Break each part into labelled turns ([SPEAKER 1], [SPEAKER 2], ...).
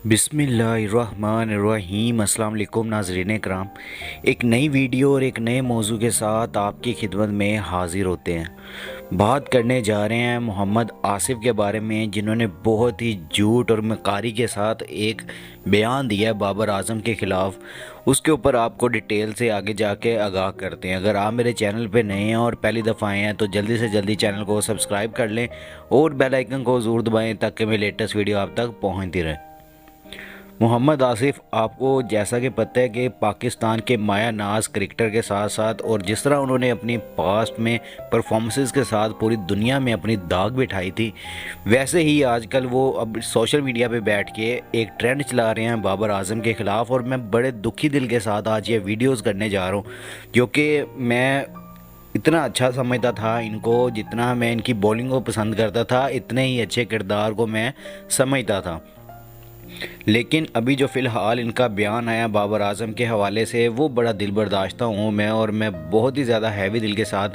[SPEAKER 1] बिस्मिल्लाहिर्रहमानिर्रहीम। अस्सलाम वालेकुम नाज़रीन कराम, एक नई वीडियो और एक नए मौजू के साथ आपकी खिदमत में हाज़िर होते हैं। बात करने जा रहे हैं मोहम्मद आसिफ के बारे में, जिन्होंने बहुत ही झूठ और मकारी के साथ एक बयान दिया है बाबर आज़म के ख़िलाफ़। उसके ऊपर आपको डिटेल से आगे जाके आगाह करते हैं। अगर आप मेरे चैनल पे नए हैं और पहली दफ़ा आए हैं तो जल्दी से जल्दी चैनल को सब्सक्राइब कर लें और बेल आइकन को ज़रूर दबाएँ ताकि मेरी लेटेस्ट वीडियो आप तक पहुँचती रहे। मोहम्मद आसिफ, आपको जैसा कि पता है कि पाकिस्तान के माया नाज क्रिकेटर के साथ साथ और जिस तरह उन्होंने अपनी पास्ट में परफॉर्मेंसेस के साथ पूरी दुनिया में अपनी दाग बिठाई थी, वैसे ही आजकल वो अब सोशल मीडिया पे बैठ के एक ट्रेंड चला रहे हैं बाबर आजम के ख़िलाफ़। और मैं बड़े दुखी दिल के साथ आज ये वीडियोज़ करने जा रहा हूँ, क्योंकि मैं इतना अच्छा समझता था इनको, जितना मैं इनकी बॉलिंग को पसंद करता था इतने ही अच्छे किरदार को मैं समझता था। लेकिन अभी जो फ़िलहाल इनका बयान आया बाबर आज़म के हवाले से, वो बड़ा दिल बर्दाश्ता हूँ मैं, और मैं बहुत ही ज़्यादा हैवी दिल के साथ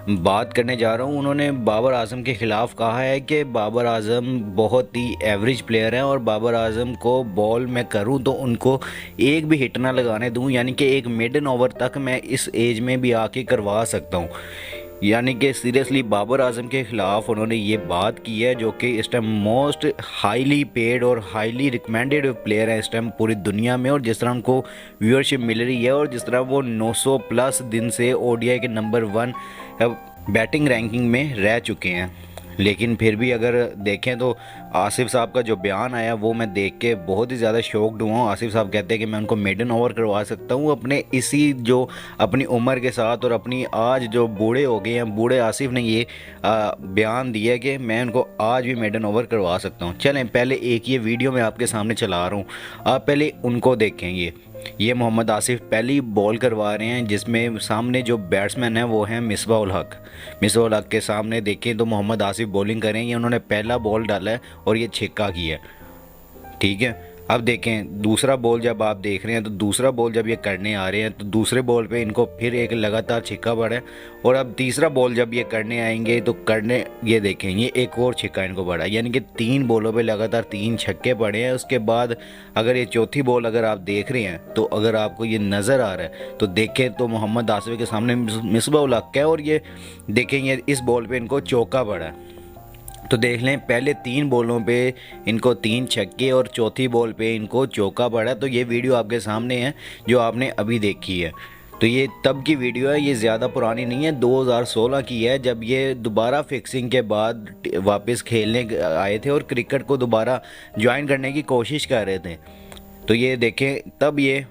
[SPEAKER 1] बात करने जा रहा हूँ। उन्होंने बाबर आज़म के ख़िलाफ़ कहा है कि बाबर आज़म बहुत ही एवरेज प्लेयर हैं और बाबर आज़म को बॉल मैं करूँ तो उनको एक भी हिट ना लगाने दूँ, यानी कि एक मेडन ओवर तक मैं इस एज में भी आके करवा सकता हूँ। यानी कि सीरियसली बाबर आज़म के ख़िलाफ़ उन्होंने ये बात की है, जो कि इस टाइम मोस्ट हाईली पेड और हाईली रिकमेंडेड प्लेयर है इस टाइम पूरी दुनिया में। और जिस तरह उनको व्यूअरशिप मिल रही है और जिस तरह वो 900 प्लस दिन से ओडीआई के नंबर 1 बैटिंग रैंकिंग में रह चुके हैं। लेकिन फिर भी अगर देखें तो आसिफ साहब का जो बयान आया वो मैं देख के बहुत ही ज़्यादा शॉक्ड हुआ हूँ। आसिफ साहब कहते हैं कि मैं उनको मेडन ओवर करवा सकता हूँ अपने इसी जो अपनी उम्र के साथ, और अपनी आज जो बूढ़े हो गए हैं, बूढ़े आसिफ ने ये बयान दिया कि मैं उनको आज भी मेडन ओवर करवा सकता हूँ। चलें पहले एक ये वीडियो मैं आपके सामने चला रहा हूँ, आप पहले उनको देखें। ये मोहम्मद आसिफ पहली बॉल करवा रहे हैं, जिसमें सामने जो बैट्समैन है वो हैं मिसबाह उल हक। मिसबाह उल हक के सामने देखें तो मोहम्मद आसिफ बॉलिंग करें, उन्होंने पहला बॉल डाला है और ये छक्का किया, ठीक है। अब देखें दूसरा बॉल जब आप देख रहे हैं तो दूसरा बॉल जब ये करने आ रहे हैं तो दूसरे बॉल पे इनको फिर एक लगातार छक्का पड़ा है। और अब तीसरा बॉल जब ये करने आएंगे तो करने ये देखें ये एक और छक्का इनको पड़ा, यानी कि 3 बॉलों पे लगातार 3 छक्के पड़े हैं। उसके बाद अगर ये चौथी बॉल अगर आप देख रहे हैं तो अगर आपको ये नज़र आ रहा है तो देखें तो मोहम्मद आसिफ के सामने मिसबाह उल हक है और ये देखें ये इस बॉल पर इनको चौका पड़ा है। तो देख लें पहले 3 बॉलों पे इनको 3 छक्के और चौथी बॉल पे इनको चौका पड़ा। तो ये वीडियो आपके सामने है जो आपने अभी देखी है। तो ये तब की वीडियो है, ये ज़्यादा पुरानी नहीं है, 2016 की है, जब ये दोबारा फिक्सिंग के बाद वापस खेलने आए थे और क्रिकेट को दोबारा ज्वाइन करने की कोशिश कर रहे थे। तो ये देखें तब ये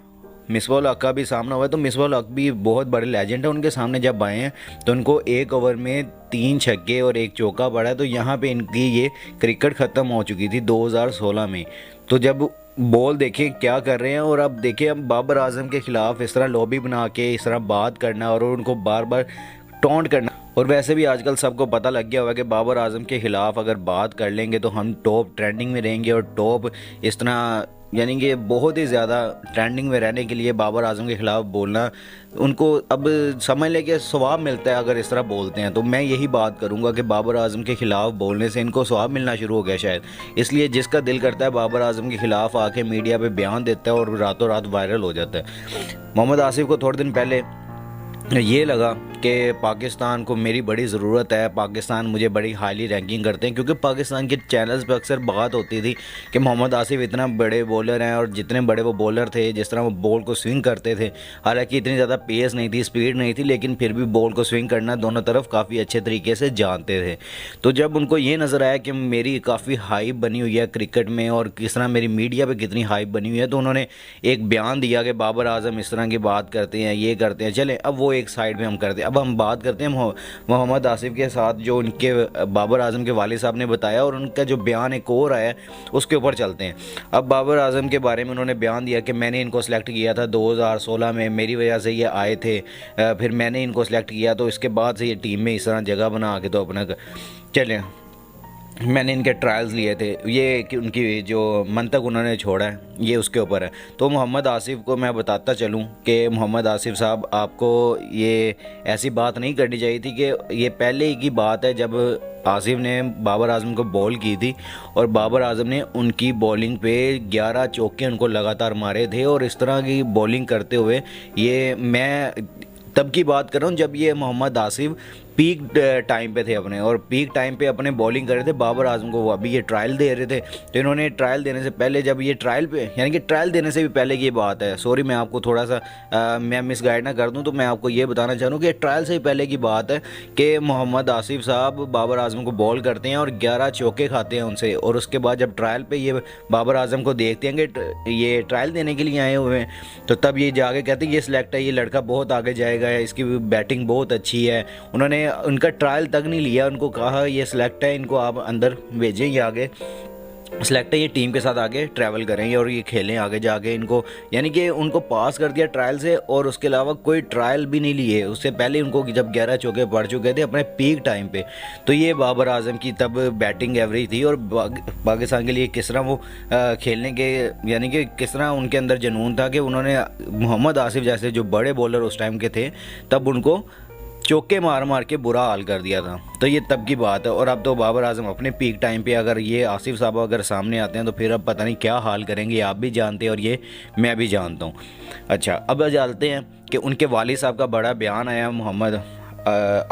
[SPEAKER 1] मिसबाह उल हक का भी सामना हुआ है। तो मिसबाह उल हक भी बहुत बड़े लेजेंड है, उनके सामने जब आए हैं तो उनको 1 ओवर में 3 छक्के और 1 चौका पड़ा है। तो यहाँ पे इनकी ये क्रिकेट ख़त्म हो चुकी थी 2016 में। तो जब बॉल देखें क्या कर रहे हैं, और अब देखें अब बाबर आज़म के ख़िलाफ़ इस तरह लॉबी बना के इस तरह बात करना और उनको बार बार टॉन्ट करना। और वैसे भी आजकल सबको पता लग गया हुआ है कि बाबर आज़म के ख़िलाफ़ अगर बात कर लेंगे तो हम टॉप ट्रेंडिंग में रहेंगे, और टॉप इस तरह यानी कि बहुत ही ज़्यादा ट्रेंडिंग में रहने के लिए बाबर आज़म के ख़िलाफ़ बोलना उनको अब समझ लें कि सवाब मिलता है अगर इस तरह बोलते हैं। तो मैं यही बात करूंगा कि बाबर आज़म के ख़िलाफ़ बोलने से इनको सवाब मिलना शुरू हो गया शायद, इसलिए जिसका दिल करता है बाबर आज़म के ख़िलाफ़ आके मीडिया पे बयान देता है और रातों रात वायरल हो जाता है। मोहम्मद आसिफ को थोड़े दिन पहले ये लगा कि पाकिस्तान को मेरी बड़ी ज़रूरत है, पाकिस्तान मुझे बड़ी हाईली रैंकिंग करते हैं, क्योंकि पाकिस्तान के चैनल्स पे अक्सर बात होती थी कि मोहम्मद आसिफ इतना बड़े बॉलर हैं, और जितने बड़े वो बॉलर थे, जिस तरह वो बॉल को स्विंग करते थे, हालांकि इतनी ज़्यादा पेस नहीं थी, स्पीड नहीं थी, लेकिन फिर भी बॉल को स्विंग करना दोनों तरफ काफ़ी अच्छे तरीके से जानते थे। तो जब उनको ये नज़र आया कि मेरी काफ़ी हाइप बनी हुई है क्रिकेट में और किस तरह मेरी मीडिया पर कितनी हाइप बनी हुई है, तो उन्होंने एक बयान दिया कि बाबर आज़म इस तरह की बात करते हैं, ये करते हैं। चलें अब वो एक साइड में हम करते हैं, अब हम बात करते हैं मोहम्मद आसिफ के साथ जो उनके बाबर आज़म के वालिद साहब ने बताया और उनका जो बयान एक और आया उसके ऊपर चलते हैं। अब बाबर आज़म के बारे में उन्होंने बयान दिया कि मैंने इनको सेलेक्ट किया था 2016 में, मेरी वजह से ये आए थे, फिर मैंने इनको सेलेक्ट किया, तो इसके बाद से ये टीम में इस तरह जगह बना के तो अपना चलें मैंने इनके ट्रायल्स लिए थे, ये कि उनकी जो मंतक उन्होंने छोड़ा है ये उसके ऊपर है। तो मोहम्मद आसिफ को मैं बताता चलूँ कि मोहम्मद आसिफ साहब, आपको ये ऐसी बात नहीं करनी चाहिए थी कि ये पहले की बात है जब आसिफ ने बाबर आजम को बॉल की थी और बाबर आजम ने उनकी बॉलिंग पे 11 चौके उनको लगातार मारे थे। और इस तरह की बॉलिंग करते हुए, ये मैं तब की बात कर रहा हूँ जब ये मोहम्मद आसिफ पीक टाइम पे थे अपने, और पीक टाइम पे अपने बॉलिंग कर रहे थे बाबर आजम को। वो अभी ये ट्रायल दे रहे थे, तो इन्होंने ट्रायल देने से पहले, जब ये ट्रायल पे, यानी कि ट्रायल देने से भी पहले की बात है, सॉरी मैं आपको थोड़ा सा मैं मिसगाइड ना कर दूं, तो मैं आपको ये बताना चाह रहा हूँ कि ट्रायल से ही पहले की बात है कि मोहम्मद आसिफ साहब बाबर आजम को बॉल करते हैं और 11 चौके खाते हैं उनसे। और उसके बाद जब ट्रायल पर ये बाबर आजम को देखते हैं कि ये ट्रायल देने के लिए आए हुए हैं, तो तब ये जाके कहते हैं ये सिलेक्ट है, ये लड़का बहुत आगे जाएगा, इसकी बैटिंग बहुत अच्छी है। उन्होंने उनका ट्रायल तक नहीं लिया, उनको कहा ये सिलेक्ट है, इनको आप अंदर भेजें, ये आगे सिलेक्ट है, ये टीम के साथ आगे ट्रैवल करेंगे और ये खेलें आगे जाके। इनको यानी कि उनको पास कर दिया ट्रायल से, और उसके अलावा कोई ट्रायल भी नहीं लिए उससे पहले। उनको जब 11 चौके पड़ चुके थे अपने पीक टाइम पे, तो ये बाबर आजम की तब बैटिंग एवरेज थी, और पाकिस्तान के लिए किस तरह वो खेलने के, यानी कि किस तरह उनके अंदर जुनून था कि उन्होंने मोहम्मद आसिफ जैसे जो बड़े बॉलर उस टाइम के थे, तब उनको चौके मार मार के बुरा हाल कर दिया था। तो ये तब की बात है। और अब तो बाबर आजम अपने पीक टाइम पे, अगर ये आसिफ साहब अगर सामने आते हैं तो फिर अब पता नहीं क्या हाल करेंगे, आप भी जानते हैं और ये मैं भी जानता हूँ। अच्छा, अब जानते हैं कि उनके वालिद साहब का बड़ा बयान आया मोहम्मद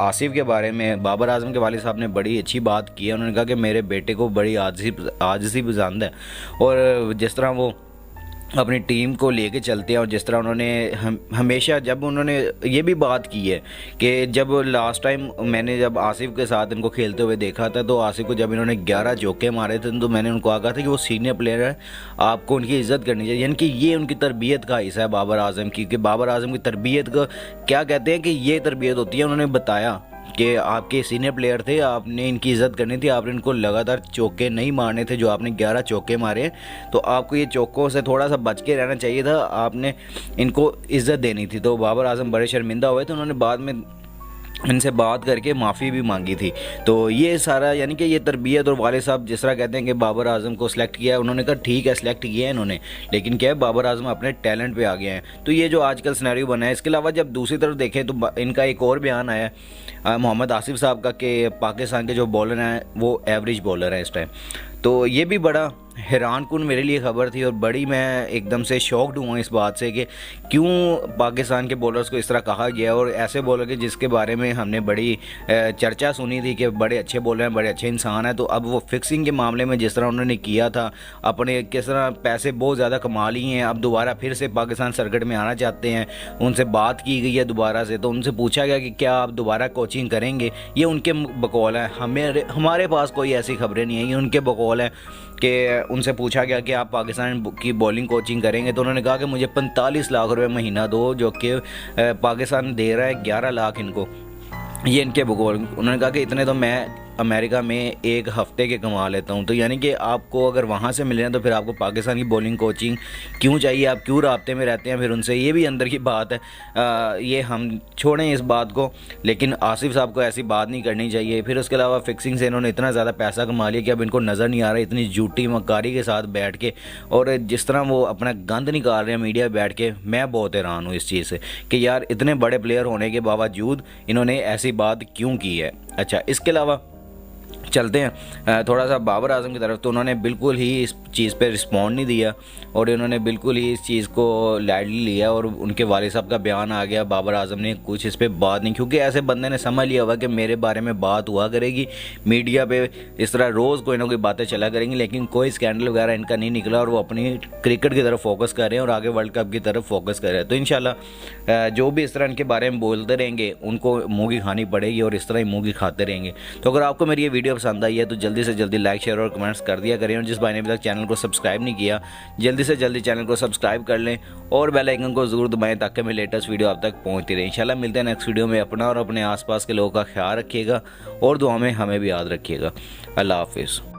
[SPEAKER 1] आसिफ के बारे में। बाबर आजम के वालिद साहब ने बड़ी अच्छी बात की है। उन्होंने कहा कि मेरे बेटे को बड़ी आजिज़ी पसंद है, और जिस तरह वो अपनी टीम को लेके चलते हैं, और जिस तरह उन्होंने हमेशा, जब उन्होंने ये भी बात की है कि जब लास्ट टाइम मैंने जब आसिफ के साथ इनको खेलते हुए देखा था, तो आसिफ को जब इन्होंने 11 चौके मारे थे, तो मैंने उनको कहा था कि वो सीनियर प्लेयर है, आपको उनकी इज़्ज़त करनी चाहिए। यानी कि ये उनकी तरबियत का हिस्सा है बाबर आजम की, कि बाबर आजम की तरबियत को क्या कहते हैं कि ये तरबियत होती है। उन्होंने बताया कि आपके सीनियर प्लेयर थे, आपने इनकी इज़्ज़त करनी थी, आपने इनको लगातार चौके नहीं मारने थे जो आपने 11 चौके मारे, तो आपको ये चौकों से थोड़ा सा बच के रहना चाहिए था, आपने इनको इज़्ज़त देनी थी। तो बाबर आजम बड़े शर्मिंदा हुए थे, उन्होंने बाद में इनसे बात करके माफ़ी भी मांगी थी। तो ये सारा, यानी कि ये तरबियत, और वाले साहब जिस तरह कहते हैं कि बाबर आजम को सिलेक्ट किया, उन्होंने कहा ठीक है सिलेक्ट किया है इन्होंने, लेकिन क्या है बाबर आजम अपने टैलेंट पे आ गए हैं। तो ये जो आजकल सिनेरियो बना है। इसके अलावा जब दूसरी तरफ देखें तो इनका एक और बयान आया मोहम्मद आसिफ साहब का कि पाकिस्तान के जो बॉलर हैं वो एवरेज बॉलर हैं इस टाइम। तो ये भी बड़ा हैरान कुन मेरे लिए ख़बर थी, और बड़ी मैं एकदम से शॉक्ड हुआ इस बात से कि क्यों पाकिस्तान के बॉलर्स को इस तरह कहा गया। और ऐसे बॉलर के जिसके बारे में हमने बड़ी चर्चा सुनी थी कि बड़े अच्छे बॉलर हैं, बड़े अच्छे इंसान हैं, तो अब वो फिक्सिंग के मामले में जिस तरह उन्होंने किया था, अपने किस तरह पैसे बहुत ज़्यादा कमा लिए हैं, अब दोबारा फिर से पाकिस्तान सर्किट में आना चाहते हैं। उनसे बात की गई है दोबारा से, तो उनसे पूछा गया कि क्या आप दोबारा कोचिंग करेंगे। ये उनके बकौल है, हमारे पास कोई ऐसी खबरें नहीं है, ये उनके बकौल है कि उनसे पूछा गया कि आप पाकिस्तान की बॉलिंग कोचिंग करेंगे, तो उन्होंने कहा कि मुझे 45 लाख रुपए महीना दो, जो कि पाकिस्तान दे रहा है 11 लाख इनको। ये इनके बकौल। उन्होंने कहा कि इतने तो मैं अमेरिका में एक हफ़्ते के कमा लेता हूँ। तो यानी कि आपको अगर वहाँ से मिले तो फिर आपको पाकिस्तान की बॉलिंग कोचिंग क्यों चाहिए, आप क्यों राब्ते में रहते हैं फिर उनसे। ये भी अंदर की बात है, ये हम छोड़ें इस बात को, लेकिन आसिफ साहब को ऐसी बात नहीं करनी चाहिए। फिर उसके अलावा फिक्सिंग से इन्होंने इतना ज़्यादा पैसा कमा लिया कि अब इनको नज़र नहीं आ रहा, इतनी झूठी मक्कारी के साथ बैठ के, और जिस तरह वो अपना गंद निकाल रहे हैं मीडिया बैठ के, मैं बहुत हैरान हूँ इस चीज़ से कि यार इतने बड़े प्लेयर होने के बावजूद इन्होंने ऐसी बात क्यों की है। अच्छा, इसके अलावा चलते हैं थोड़ा सा बाबर आजम की तरफ। तो उन्होंने बिल्कुल ही इस चीज़ पे रिस्पॉन्ड नहीं दिया, और इन्होंने बिल्कुल ही इस चीज़ को लाइटली लिया, और उनके वालिद साहब का बयान आ गया, बाबर आजम ने कुछ इस पर बात नहीं, क्योंकि ऐसे बंदे ने समझ लिया हुआ कि मेरे बारे में बात हुआ करेगी मीडिया पे, इस तरह रोज़ कोई ना कोई बातें चला करेंगी, लेकिन कोई स्कैंडल वगैरह इनका नहीं निकला, और वो अपनी क्रिकेट की तरफ फोकस कर रहे हैं और आगे वर्ल्ड कप की तरफ फोकस कर रहे हैं। तो इंशाल्लाह जो भी इस तरह इनके बारे में बोलते रहेंगे उनको मुँह की खानी पड़ेगी, और इस तरह ही मुँह की खाते रहेंगे। तो अगर आपको मेरी ये वीडियो पसंद आई है तो जल्दी से जल्दी लाइक, शेयर और कमेंट्स कर दिया करें, और जिस भाई ने अभी तक चैनल को सब्सक्राइब नहीं किया जल्दी से जल्दी चैनल को सब्सक्राइब कर लें, और बेल आइकन को ज़रूर दबाएं ताकि मेरी लेटेस्ट वीडियो आप तक पहुंचती रहे। इंशाल्लाह मिलते हैं नेक्स्ट वीडियो में। अपना और अपने आसपास के लोगों का ख्याल रखिएगा, और दुआ में हमें भी याद रखिएगा। अल्लाह हाफिज़।